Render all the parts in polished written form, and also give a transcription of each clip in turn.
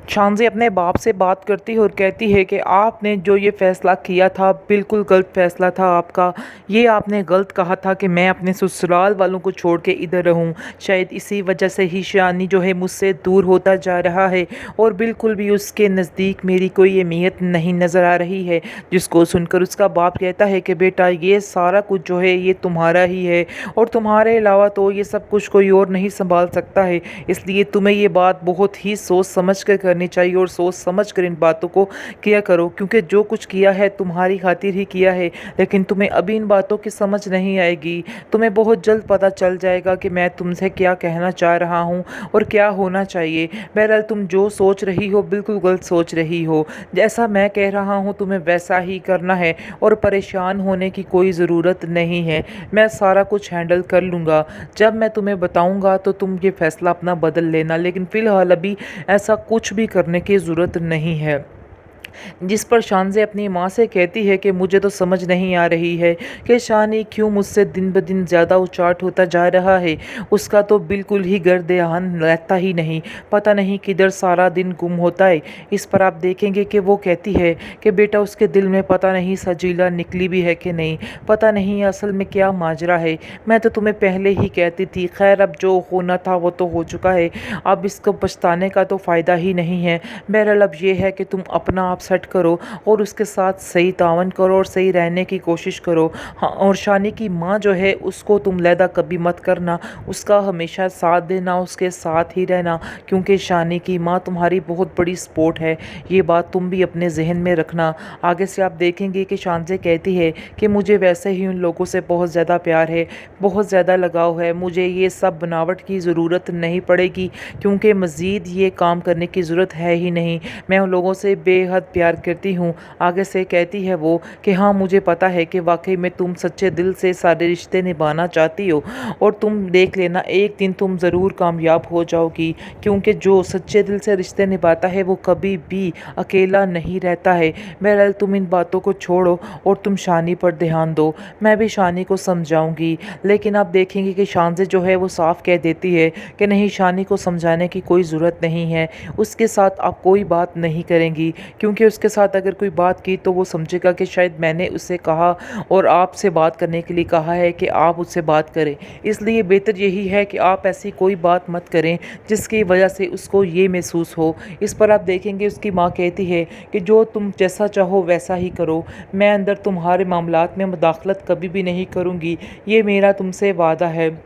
शानज़ी अपने बाप से बात करती है और कहती है कि आपने जो ये फ़ैसला किया था बिल्कुल गलत फ़ैसला था आपका। ये आपने गलत कहा था कि मैं अपने ससुराल वालों को छोड़ के इधर रहूं। शायद इसी वजह से ही शानी जो है मुझसे दूर होता जा रहा है और बिल्कुल भी उसके नज़दीक मेरी कोई अहमियत नहीं नज़र आ रही है। जिसको सुनकर उसका बाप कहता है कि बेटा ये सारा कुछ जो है ये तुम्हारा ही है और तुम्हारे अलावा तो ये सब कुछ कोई और नहीं संभाल सकता है। इसलिए तुम्हें ये बात बहुत ही सोच समझ कर करनी चाहिए और सोच समझ कर इन बातों को किया करो, क्योंकि जो कुछ किया है तुम्हारी खातिर ही किया है। लेकिन तुम्हें अभी इन बातों की समझ नहीं आएगी। तुम्हें बहुत जल्द पता चल जाएगा कि मैं तुमसे क्या कहना चाह रहा हूँ और क्या होना चाहिए। बहरहाल तुम जो सोच रही हो बिल्कुल गलत सोच रही हो। जैसा मैं कह रहा हूँ तुम्हें वैसा ही करना है और परेशान होने की कोई ज़रूरत नहीं है। मैं सारा कुछ हैंडल कर लूँगा। जब मैं तुम्हें बताऊँगा तो तुम ये फ़ैसला अपना बदल लेना, लेकिन फ़िलहाल अभी ऐसा कुछ भी करने की ज़रूरत नहीं है। जिस पर शानज़ी अपनी माँ से कहती है कि मुझे तो समझ नहीं आ रही है कि शानी क्यों मुझसे दिन ब दिन ज़्यादा उचाट होता जा रहा है। उसका तो बिल्कुल ही गर्द-ए-ध्यान रहता ही नहीं, पता नहीं किधर सारा दिन गुम होता है। इस पर आप देखेंगे कि वो कहती है कि बेटा उसके दिल में पता नहीं सजीला निकली भी है कि नहीं, पता नहीं असल में क्या माजरा है। मैं तो तुम्हें पहले ही कहती थी। खैर अब जो होना था वो तो हो चुका है, अब इसको पछताने का तो फ़ायदा ही नहीं है। बहरहाल अब ये है कि तुम अपना आप सेट करो और उसके साथ सही तावन करो और सही रहने की कोशिश करो। हाँ, और शानी की माँ जो है उसको तुम लैदा कभी मत करना, उसका हमेशा साथ देना, उसके साथ ही रहना, क्योंकि शानी की माँ तुम्हारी बहुत बड़ी सपोर्ट है। ये बात तुम भी अपने जहन में रखना। आगे से आप देखेंगे कि शानज़ी कहती है कि मुझे वैसे ही उन लोगों से बहुत ज़्यादा प्यार है, बहुत ज़्यादा लगाव है। मुझे ये सब बनावट की ज़रूरत नहीं पड़ेगी, क्योंकि मज़ीद ये काम करने की ज़रूरत है ही नहीं। मैं उन लोगों से बेहद प्यार करती हूँ। आगे से कहती है वो कि हाँ मुझे पता है कि वाकई में तुम सच्चे दिल से सारे रिश्ते निभाना चाहती हो और तुम देख लेना एक दिन तुम ज़रूर कामयाब हो जाओगी, क्योंकि जो सच्चे दिल से रिश्ते निभाता है वो कभी भी अकेला नहीं रहता है। बहरहाल तुम इन बातों को छोड़ो और तुम शानी पर ध्यान दो। मैं भी शानी को समझाऊंगी, लेकिन आप देखेंगे कि शानज़ी जो है वो साफ कह देती है कि नहीं, शानी को समझाने की कोई ज़रूरत नहीं है। उसके साथ आप कोई बात नहीं करेंगी, क्योंकि उसके साथ अगर कोई बात की तो वो समझेगा कि शायद मैंने उससे कहा और आपसे बात करने के लिए कहा है कि आप उससे बात करें। इसलिए बेहतर यही है कि आप ऐसी कोई बात मत करें जिसकी वजह से उसको ये महसूस हो। इस पर आप देखेंगे उसकी माँ कहती है कि जो तुम जैसा चाहो वैसा ही करो, मैं अंदर तुम्हारे मामलात में मुदाखलत कभी भी नहीं करूँगी, ये मेरा तुमसे वादा है।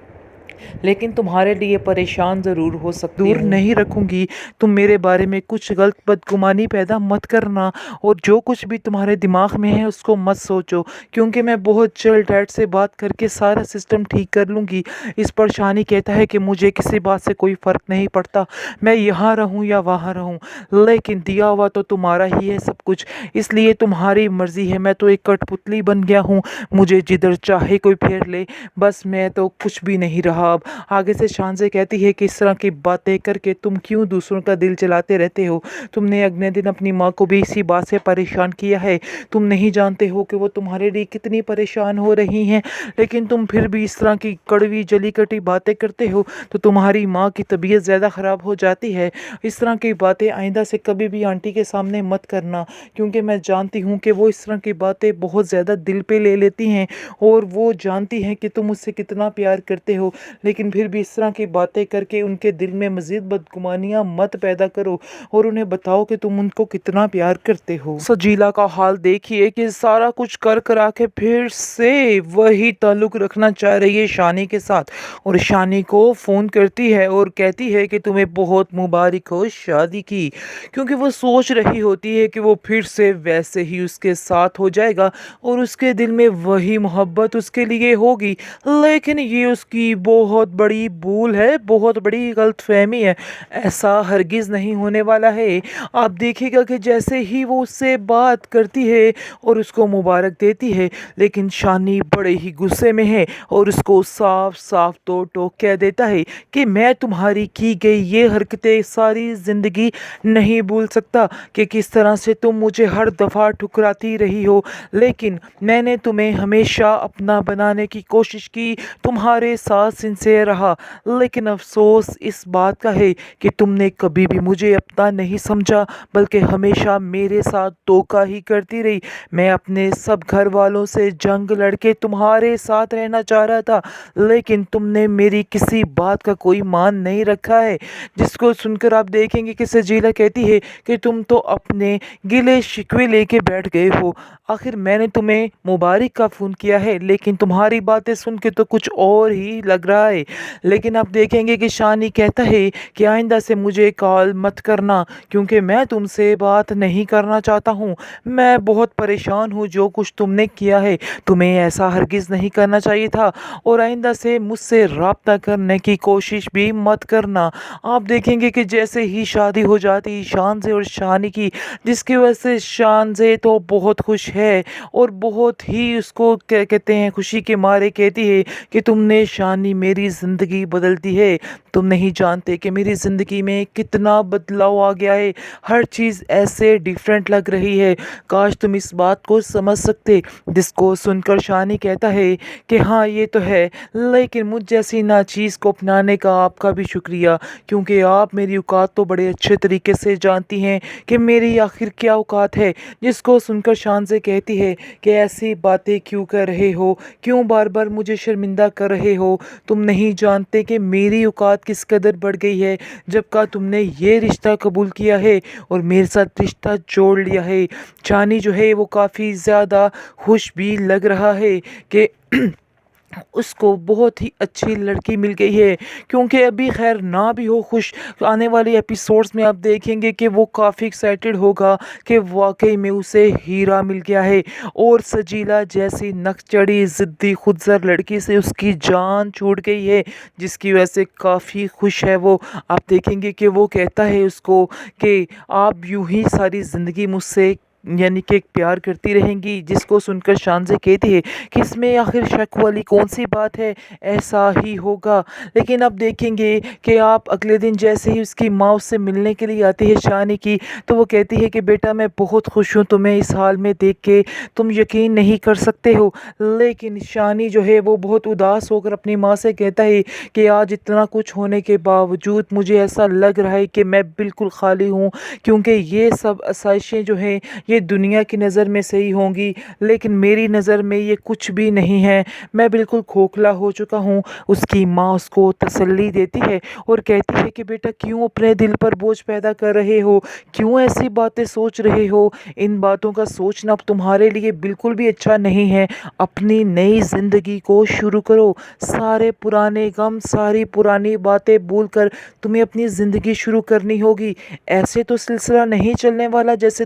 लेकिन तुम्हारे लिए परेशान ज़रूर हो सकती दूर नहीं रखूँगी। तुम मेरे बारे में कुछ गलत बदगुमानी पैदा मत करना और जो कुछ भी तुम्हारे दिमाग में है उसको मत सोचो, क्योंकि मैं बहुत जल्द डैड से बात करके सारा सिस्टम ठीक कर लूँगी। इस पर शानी कहता है कि मुझे किसी बात से कोई फ़र्क नहीं पड़ता, मैं यहाँ रहूँ या वहाँ रहूँ, लेकिन दिया हुआ तो तुम्हारा ही है सब कुछ, इसलिए तुम्हारी मर्ज़ी है। मैं तो एक कठपुतली बन गया हूँ, मुझे जिधर चाहे कोई फेर ले, बस मैं तो कुछ भी नहीं रहा अब। आगे से शानज़ी कहती है कि इस तरह की बातें करके तुम क्यों दूसरों का दिल जलाते रहते हो। तुमने अगले दिन अपनी माँ को भी इसी बात से परेशान किया है। तुम नहीं जानते हो कि वो तुम्हारे लिए कितनी परेशान हो रही हैं, लेकिन तुम फिर भी इस तरह की कड़वी जली कटी बातें करते हो तो तुम्हारी माँ की तबीयत ज़्यादा ख़राब हो जाती है। इस तरह की बातें आइंदा से कभी भी आंटी के सामने मत करना, क्योंकि मैं जानती हूँ कि वो इस तरह की बातें बहुत ज़्यादा दिल पे ले लेती हैं और वो जानती हैं कि तुम उससे कितना प्यार करते हो, लेकिन फिर भी इस तरह की बातें करके उनके दिल में मज़ीद बदगुमानियाँ मत पैदा करो और उन्हें बताओ कि तुम उनको कितना प्यार करते हो। सजीला का हाल देखिए कि सारा कुछ कर करा के फिर से वही ताल्लुक़ रखना चाह रही है शानी के साथ और शानी को फ़ोन करती है और कहती है कि तुम्हें बहुत मुबारक हो शादी की, क्योंकि वो सोच रही होती है कि वो फिर से वैसे ही उसके साथ हो जाएगा और उसके दिल में वही मोहब्बत उसके लिए होगी। लेकिन ये उसकी बहुत बड़ी भूल है, बहुत बड़ी गलतफहमी है। ऐसा हरगिज़ नहीं होने वाला है। आप देखिएगा कि जैसे ही वो उससे बात करती है और उसको मुबारक देती है, लेकिन शानी बड़े ही गुस्से में है और उसको साफ साफ तो टोक कह देता है कि मैं तुम्हारी की गई ये हरकतें सारी ज़िंदगी नहीं भूल सकता कि किस तरह से तुम मुझे हर दफ़ा ठुकराती रही हो, लेकिन मैंने तुम्हें हमेशा अपना बनाने की कोशिश की, तुम्हारे साथ सिंसियर रहा, लेकिन अफसोस इस बात का है कि तुमने कभी भी मुझे अपना नहीं समझा, बल्कि हमेशा मेरे साथ धोखा ही करती रही। मैं अपने सब घर वालों से जंग लड़के तुम्हारे साथ रहना चाह रहा था, लेकिन तुमने मेरी किसी बात का कोई मान नहीं रखा है। जिसको सुनकर आप देखेंगे कि सजीला कहती है कि तुम तो अपने गिले शिकवे लेके बैठ गए हो। आखिर मैंने तुम्हें मुबारक का फ़ोन किया है, लेकिन तुम्हारी बातें सुन के तो कुछ और ही लग रहा है। लेकिन आप देखेंगे कि शानी कहता है कि आइंदा से मुझे कॉल मत करना, क्योंकि मैं तुमसे बात नहीं करना चाहता हूँ। मैं बहुत परेशान हूँ जो कुछ तुमने किया है, तुम्हें ऐसा हरगिज़ नहीं करना चाहिए था, और आइंदा से मुझसे रब्ता करने की कोशिश भी मत करना। आप देखेंगे कि जैसे ही शादी हो जाती शानज़े और शानी की, जिसकी वजह से शानज़े तो बहुत खुश है और बहुत ही उसको क्या कहते हैं, खुशी के मारे कहती है कि तुमने शानी मेरी ज़िंदगी बदल दी है। तुम नहीं जानते कि मेरी ज़िंदगी में कितना बदलाव आ गया है, हर चीज़ ऐसे डिफरेंट लग रही है, काश तुम इस बात को समझ सकते। जिसको सुनकर शानी कहता है कि हाँ ये तो है, लेकिन मुझ जैसी नाचीज़ को अपनाने का आपका भी शुक्रिया, क्योंकि आप मेरी औकात तो बड़े अच्छे तरीके से जानती हैं कि मेरी आखिर क्या औकात है। जिसको सुनकर शान से कहती है कि ऐसी बातें क्यों कर रहे हो, क्यों बार बार मुझे शर्मिंदा कर रहे हो। तुम नहीं जानते कि मेरी औकात किस कदर बढ़ गई है जब का तुमने ये रिश्ता कबूल किया है और मेरे साथ रिश्ता जोड़ लिया है। शानी जो है वो काफ़ी ज़्यादा खुश भी लग रहा है कि उसको बहुत ही अच्छी लड़की मिल गई है, क्योंकि अभी खैर ना भी हो खुश, आने वाले एपिसोड्स में आप देखेंगे कि वो काफ़ी एक्साइटेड होगा कि वाकई में उसे हीरा मिल गया है, और सजीला जैसी नकचड़ी ज़िद्दी खुदज़र लड़की से उसकी जान छूट गई है, जिसकी वजह से काफ़ी खुश है वो। आप देखेंगे कि वो कहता है उसको कि आप यूं ही सारी ज़िंदगी मुझसे यानी कि प्यार करती रहेंगी। जिसको सुनकर शान से कहती है कि इसमें आखिर शक वाली कौन सी बात है, ऐसा ही होगा। लेकिन अब देखेंगे कि आप अगले दिन जैसे ही उसकी माँ उससे मिलने के लिए आती है शानी की, तो वो कहती है कि बेटा मैं बहुत खुश हूँ तुम्हें इस हाल में देख के, तुम यकीन नहीं कर सकते हो। लेकिन शानी जो है वो बहुत उदास होकर अपनी माँ से कहता है कि आज इतना कुछ होने के बावजूद मुझे ऐसा लग रहा है कि मैं बिल्कुल खाली हूँ, क्योंकि ये सब आसाइशें जो हैं ये दुनिया की नज़र में सही होंगी, लेकिन मेरी नज़र में ये कुछ भी नहीं है। मैं बिल्कुल खोखला हो चुका हूँ। उसकी माँ उसको तसल्ली देती है और कहती है कि बेटा क्यों अपने दिल पर बोझ पैदा कर रहे हो, क्यों ऐसी बातें सोच रहे हो। इन बातों का सोचना अब तुम्हारे लिए बिल्कुल भी अच्छा नहीं है। अपनी नई ज़िंदगी को शुरू करो, सारे पुराने गम सारी पुरानी बातें भूल कर तुम्हें अपनी ज़िंदगी शुरू करनी होगी। ऐसे तो सिलसिला नहीं चलने वाला जैसे